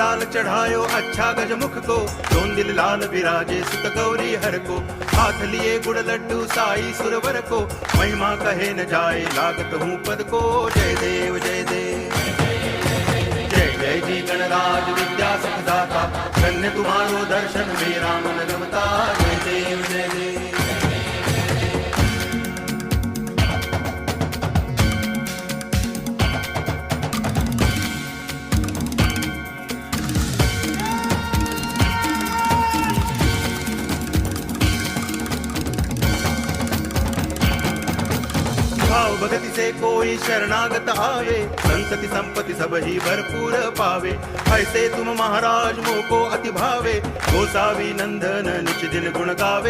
लाल चढ़ायो अच्छा गजमुख को, दोन दिल लाल विराजे सुत गौरी हर को, हाथ लिए गुड़ लड्डू साई सुरवर को, महिमा कहे न जाए लागत हूँ पद को। जय देव जय देव जय जय जी गणराज विद्या सुखदाता, धन्य तुम्हारो दर्शन मेरा मन रमता। जय देव जय देव भाव भगति से कोई शरणागत आवे, संतति संपत्ति सब ही भरपूर पावे। ऐसे तुम महाराज मोको अति भावे, गोसावी नंदन निच दिन गुण गावे।